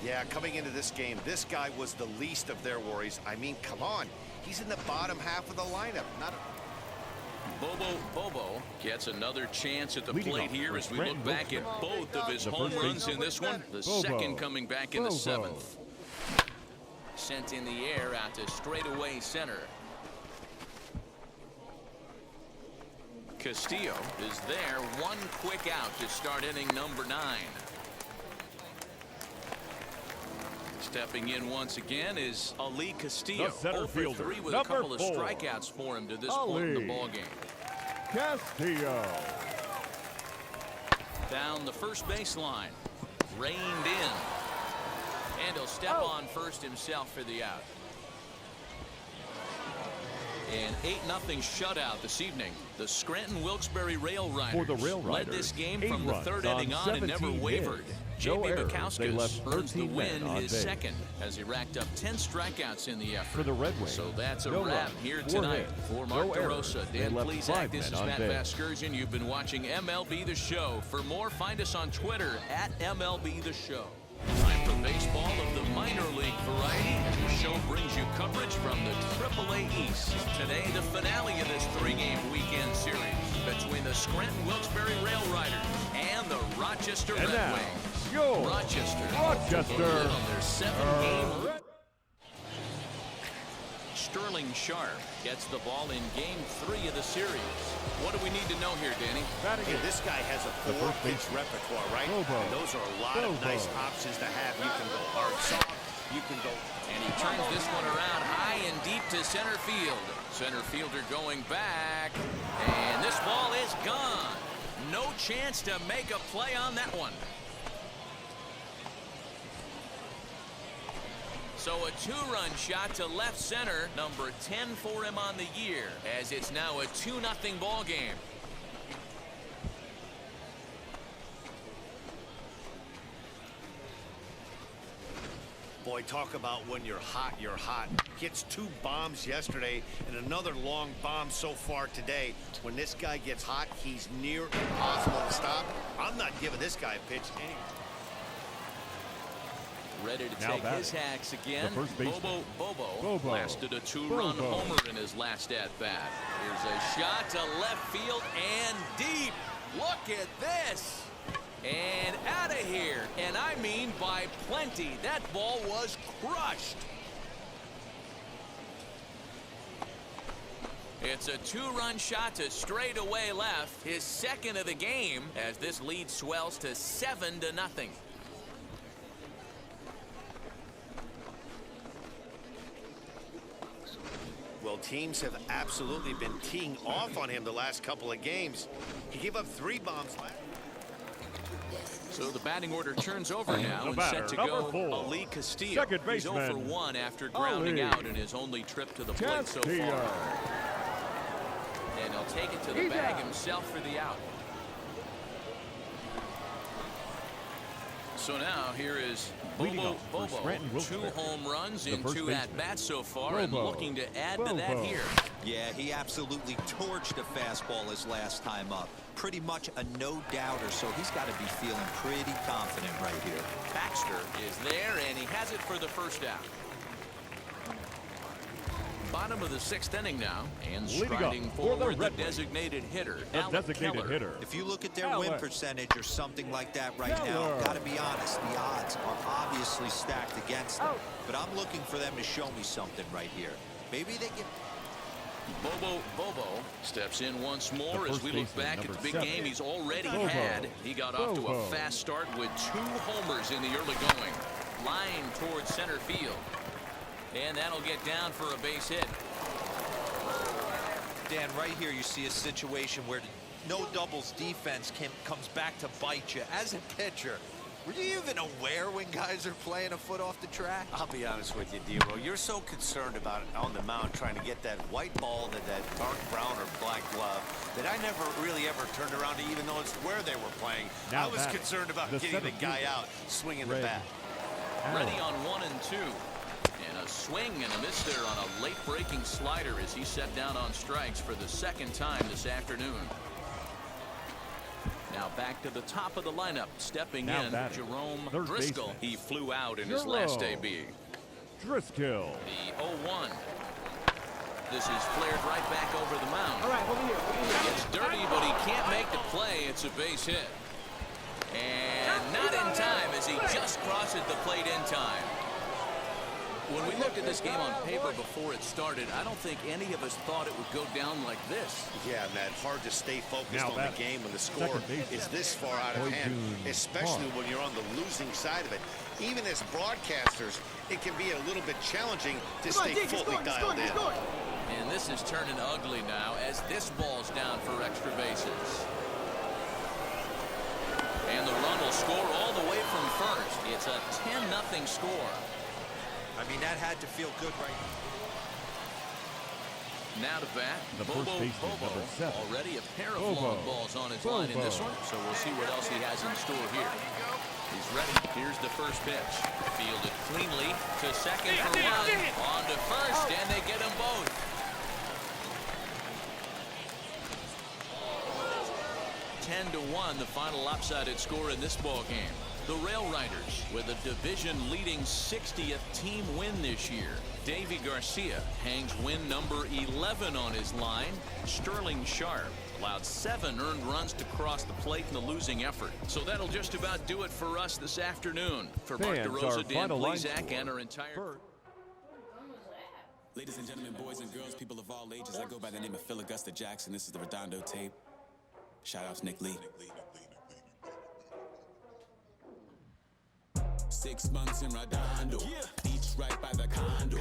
Yeah, coming into this game, this guy was the least of their worries. I mean, come on. He's in the bottom half of the lineup. Bobo gets another chance at the Leading plate off here for as we look Scranton back at both of his The home first runs base- in this one. The Bobo. second coming back in the Bobo. 7th. Sent in the air out to straightaway center. Castillo is there. One quick out to start inning number 9. Stepping in once again is Ali Castillo. The center 0 for fielder, 3 with a number couple of 4. strikeouts for him to this point in the Ali ball game. Castillo. Down the first baseline. Reined in. And he'll step on first himself for the out. An 8-0 shutout this evening. The Scranton Wilkes-Barre Rail Riders For the Rail led Riders, this game 8 from the runs 3rd on inning on and never 17 wavered. hits. J.B. No errors. They left Bakauskas earns the 13 win, men on his base. second, as he racked up 10 strikeouts in the effort. For the Red Wings, So that's a no wrap runs, here 4 tonight. hits, For no Mark errors. DeRosa, They Dan left Plesac, 5 this is men on Matt base. Vasgersian. You've been watching MLB The Show. For more, find us on Twitter at MLB The Show. Time for baseball of the minor league variety. The show brings you coverage from the AAA East. Today, the finale of this 3-game weekend series between the Scranton Wilkes-Barre Rail Riders and the Rochester And Red now, Wings. your Rochester on their 7-game. Sterling Sharp gets the ball in game 3 of the series. What do we need to know here, Danny? Hey, this guy has a 4-pitch repertoire, right? Bobo. And those are a lot of Bobo. nice options to have. You can go hard, soft. You can go. And he turns this one around high and deep to center field. Center fielder going back. And this ball is gone. No chance to make a play on that one. So a 2-run shot to left center, number 10 for him on the year, as it's now a 2-0 ball game. Boy, talk about when you're hot, you're hot. Hits 2 bombs yesterday and another long bomb so far today. When this guy gets hot, he's near impossible to stop. I'm not giving this guy a pitch any. Ready to take his hacks again. Bobo blasted a 2-run homer in his last at-bat. Here's a shot to left field and deep. Look at this. And out of here. And I mean by plenty. That ball was crushed. It's a 2-run shot to straightaway left. His second of the game as this lead swells to 7-0. Well, teams have absolutely been teeing off on him the last couple of games. He gave up 3 bombs last. So the batting order turns over now and set to go Ali Castillo. He's 0 for 1 after grounding out in his only trip to the plate so far. And he'll take it to the bag himself for the out. So now here is Bobo. 2 home runs in 2 at-bats so far and looking to add to that here. Yeah, he absolutely torched a fastball his last time up. Pretty much a no-doubter, so he's got to be feeling pretty confident right here. Baxter is there, and he has it for the first out. Bottom of the 6th inning now, and striding forward the designated hitter, Alec Keller. If you look at their win percentage or something like that right now, got to be honest, the odds are obviously stacked against them. But I'm looking for them to show me something right here. Maybe they get... Bobo steps in once more as we look back at the big game he's already had. He got off to a fast start with 2 homers in the early going. Line towards center field. And that'll get down for a base hit. Dan, right here you see a situation where no doubles defense comes back to bite you. As a pitcher, were you even aware when guys are playing a foot off the track? I'll be honest with you, Dero. You're so concerned about it on the mound trying to get that white ball to that dark brown or black glove that I never really ever turned around to even know it's where they were playing. I was concerned about getting the guy out swinging the bat. Ready on 1 and 2. A swing and a miss there on a late-breaking slider as he set down on strikes for the 2nd time this afternoon. Now back to the top of the lineup, stepping in, Jerome Driscoll. He flew out in his last debut. Driscoll. The 0-1. This is flared right back over the mound. All right, over here. It's dirty, but he can't make the play. It's a base hit. And not in time as he just crosses the plate in time. When we looked at this game on paper before it started, I don't think any of us thought it would go down like this. Yeah, Matt, hard to stay focused on the game when the score is this far out of hand, especially when you're on the losing side of it. Even as broadcasters, it can be a little bit challenging to stay fully dialed in. And this is turning ugly now as this ball's down for extra bases. And the run will score all the way from first. It's a 10-0 score. I mean, that had to feel good right now. To bat, Bobo. Already a pair of long balls on his line in this one, so we'll see what else he has in store here. He's ready. Here's the first pitch. Fielded cleanly to second for 1. On to first, and they get them both. $10 to 1, the final lopsided score in this ball game. The Rail Riders with a division-leading 60th team win this year. Davy Garcia hangs win number 11 on his line. Sterling Sharp allowed 7 earned runs to cross the plate in the losing effort. So that'll just about do it for us this afternoon. For Mark DeRosa, Dan Plesac, and our entire... Ladies and gentlemen, boys and girls, people of all ages, I go by the name of Phil Augusta Jackson. This is the Redondo tape. Shout out to Nick Lee. 6 months in Redondo, beach right by the condo.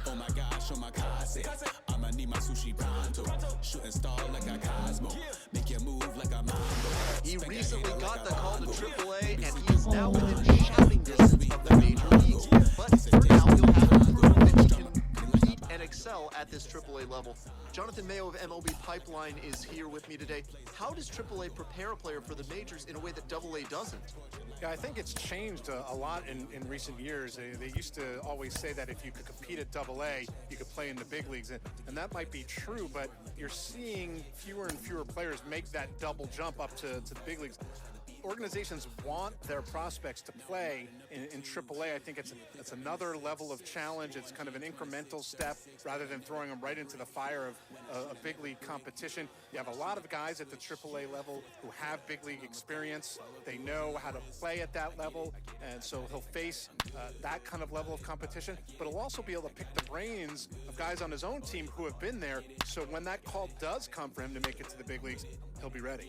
Oh my gosh, oh my casa. I'ma need my sushi pronto. Shooting star like a Cosmo. Make you move like a mambo. He recently got the call to AAA, and he is now within shouting distance of the major leagues. But for now, he'll have to prove that he can compete and excel at this AAA level. Jonathan Mayo of MLB Pipeline is here with me today. How does AAA prepare a player for the majors in a way that AA doesn't? Yeah, I think it's changed a lot in recent years. They used to always say that if you could compete at AA, you could play in the big leagues. And that might be true, but you're seeing fewer and fewer players make that double jump up to the big leagues. Organizations want their prospects to play in AAA. I think it's another level of challenge. It's kind of an incremental step rather than throwing them right into the fire of a big league competition. You have a lot of guys at the AAA level who have big league experience. They know how to play at that level, and so he'll face that kind of level of competition, but he'll also be able to pick the brains of guys on his own team who have been there, so when that call does come for him to make it to the big leagues, he'll be ready.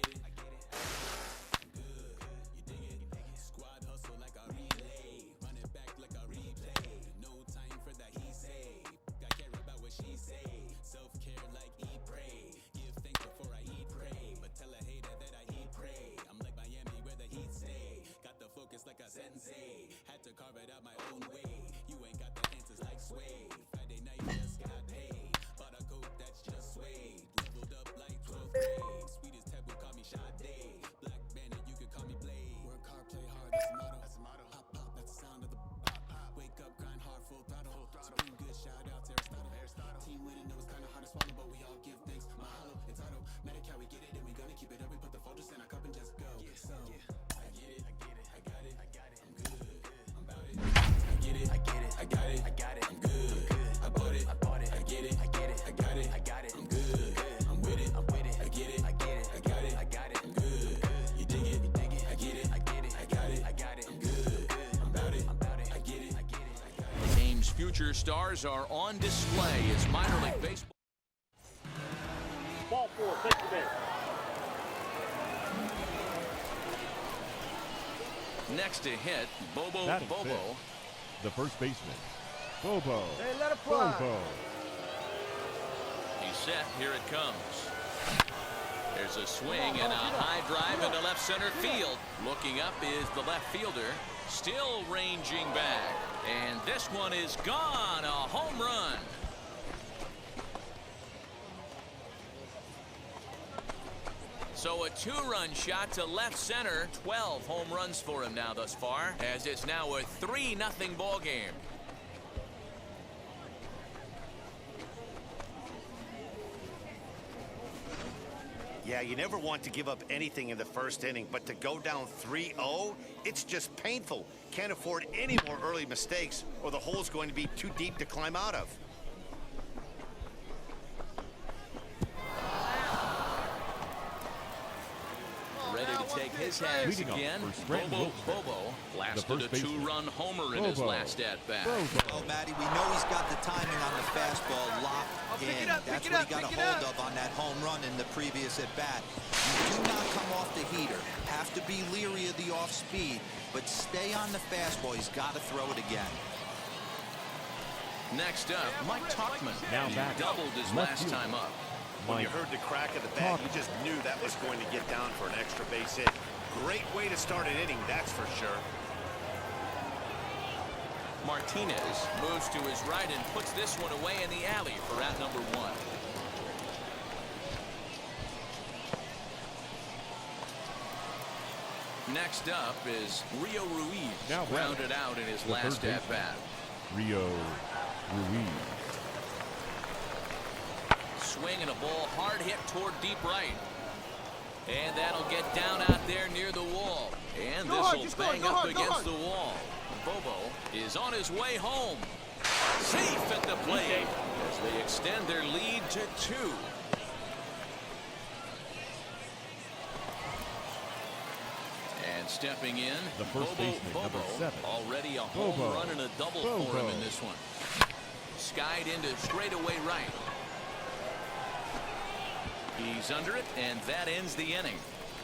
Had to carve it out my own way. You ain't got the answers like Sway. Friday night just got paid. Bought a coat that's just suede. Leveled up like 12th grade. Sweetest taboo, call me Sade. Black Bandit, you could call me Blade. Work hard, play hard, that's the motto. Pop, pop, that's the sound of the pop. Wake up, grind hard, full throttle. Supreme good, shout out to Aristotle. Team winning, know it's kinda hard to swallow, but we all give thanks. Mahalo, it's automatic how we get it, and we gonna keep it up. We put the Folgers in our cup and just go. So I get it, I got it, I'm good. I got it, I'm good. I bought it, I get it, I got it, I'm good. I'm with it, I get it, I got it, I'm good. You dig it, I get it, I got it, I'm good. I'm about it, I get it, The game's future stars are on display as minor league baseball. Ball 4, take the man. Next to hit, Bobo. The first baseman, Bobo. Hey, let it fly. Bobo. He's set. Here it comes. There's a swing and a high drive into left center field. Looking up is the left fielder, still ranging back. And this one is gone. A home run. So a two-run shot to left center. 12 home runs for him now thus far, as it's now a 3-0 ball game. Yeah, you never want to give up anything in the first inning, but to go down 3-0, it's just painful. Can't afford any more early mistakes, or the hole's going to be too deep to climb out of. Ready to take his hands again. Bobo blasted a two-run homer in his last at-bat. Oh, Matty, we know he's got the timing on the fastball locked in. That's what he got a hold of on that home run in the previous at-bat. You do not come off the heater. Have to be leery of the off-speed, but stay on the fastball. He's got to throw it again. Next up, Mike Tauchman. He doubled his last time up. When you heard the crack of the bat, you just knew that was going to get down for an extra base hit. Great way to start an inning, that's for sure. Martinez moves to his right and puts this one away in the alley for out number 1. Next up is Rio Ruiz, grounded out in his last at-bat. Rio Ruiz. Swing and a ball hard hit toward deep right. And that'll get down out there near the wall. And this will bang up against the wall. Bobo is on his way home. Safe at the plate as they extend their lead to 2. And stepping in, the first baseman, number 7. Already a home run and a double for him in this one. Skied into straightaway right. He's under it, and that ends the inning.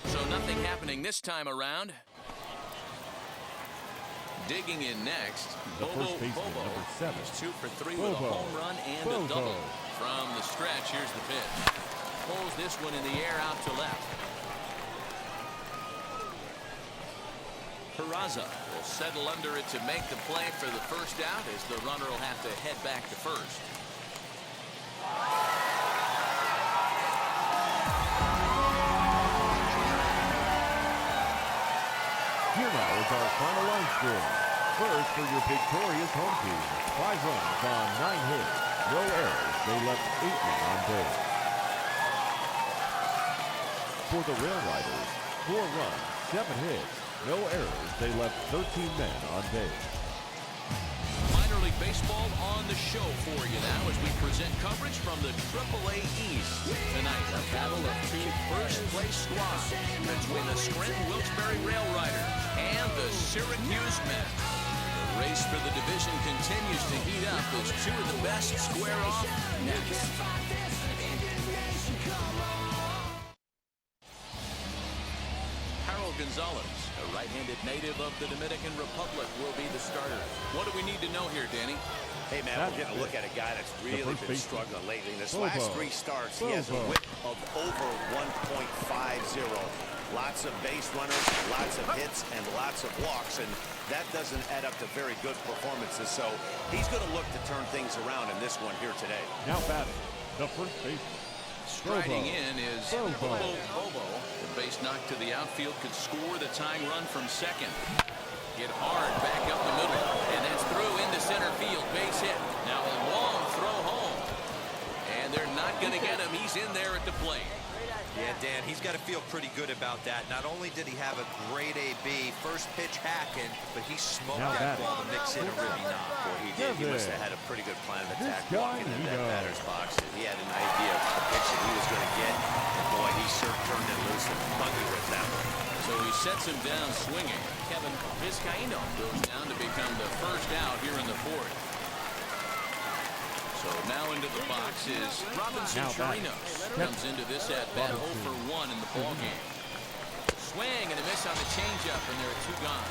So nothing happening this time around. Digging in next, Bobo. Number 7. He's 2 for 3 with a home run and a double. From the stretch, here's the pitch. Pulls this one in the air out to left. Peraza will settle under it to make the play for the first out, as the runner will have to head back to first. our final line score. First for your victorious home team, 5 runs on 9 hits, no errors. They left 8 men on base. For the Rail Riders, 4 runs, 7 hits, no errors. They left 13 men on base. Minor League Baseball on the show for you now as we present coverage from the AAA East. Tonight, a battle of 2 first-place squads between the Scranton Wilkes-Barre Rail Riders and the Syracuse Mets. The race for the division continues to heat up as 2 of the best square off next. Harold Gonzalez, a right-handed native of the Dominican Republic, will be the starter. What do we need to know here, Danny? Hey, man, we're getting a look at a guy that's really been struggling lately. In his last 3 starts, he has a whip of over 1.50. Lots of base runners, lots of hits, and lots of walks, and that doesn't add up to very good performances. So he's going to look to turn things around in this one here today. Now batting, the first baseman. Striding in is Bobo. The base knock to the outfield could score the tying run from second. Hit hard back up the middle, and that's through into center field. Base hit. Now a long throw home, and they're not going to get him. He's in there at the plate. Yeah, Dan, he's got to feel pretty good about that. Not only did he have a great AB, first pitch hacking, but he smoked that ball to mix in a ribby knock. Boy, he did. He must have had a pretty good plan of attack walking into that batter's box. He had an idea of the pitch that he was going to get, and boy, he sure turned it loose and buggy ripped that one. So he sets him down swinging. Kevin Vizcaino goes down to become the first out here in the 4th. So now into the box is Robinson Chirinos. Comes into this at bat 0 for 1 in the ballgame. Swing and a miss on the changeup, and there are 2 gone.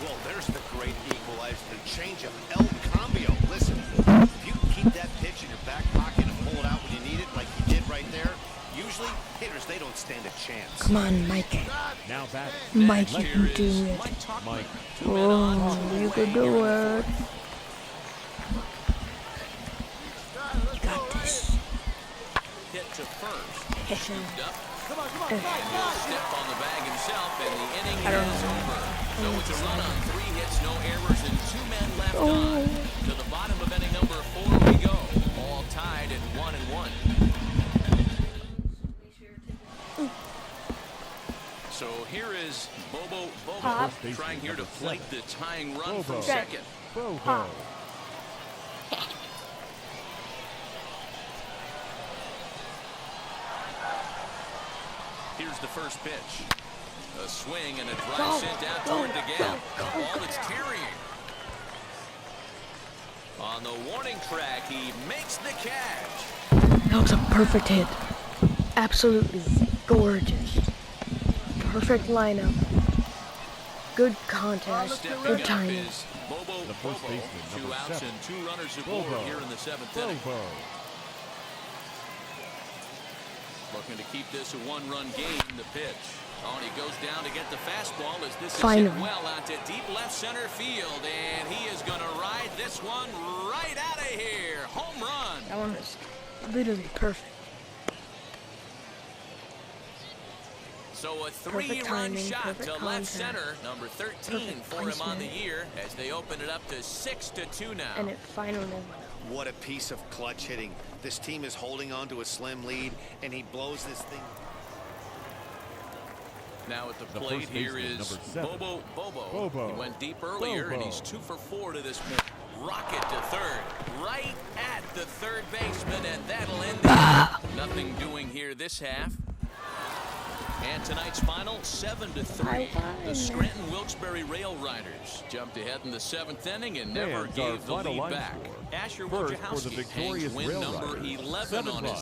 Well, there's the great equalizer, the changeup, El Cambio. Listen, if you can keep that pitch in your back pocket and pull it out when you need it, like you did right there, usually hitters, they don't stand a chance. Come on, Mike. Now batting. Mike, you can do it. Mike. Oh, you can do it. Hit to first. Come on. And he'll step on the bag himself, and the inning is over. So it's a run on 3 hits, no errors, and 2 men left on. To the bottom of inning number 4 we go. All tied at 1-1. So here is Bobo trying here to plate the tying run from second. Here's the first pitch. A swing and a drive sent out toward the gap. The ball is carrying. On the warning track, he makes the catch. That was a perfect hit. Absolutely gorgeous. Perfect lineup. Good contact. Good timing. Bobo, the first baseman, 2 outs 7. and 2 runners aboard here in the 7th inning. Looking to keep this a 1-run game. The pitch. Oh, and he goes down to get the fastball as this is hit well out to deep left center field, and he is going to ride this one right out of here. Home run. That one was literally perfect. So a 3-run shot to left center, number 13 for him on the year, as they open it up to 6-2 now. And it finally went. What a piece of clutch hitting. This team is holding on to a slim lead, and he blows this thing. Now at the plate here is Bobo. He went deep earlier, and he's 2 for 4 to this point. Rocket to third, right at the third baseman, and that'll end it. Nothing doing here this half. And tonight's final, 7-3. The Scranton Wilkes-Barre Rail Riders jumped ahead in the 7th inning and never gave the lead back. Asher Wojciechowski hangs win number 11 on his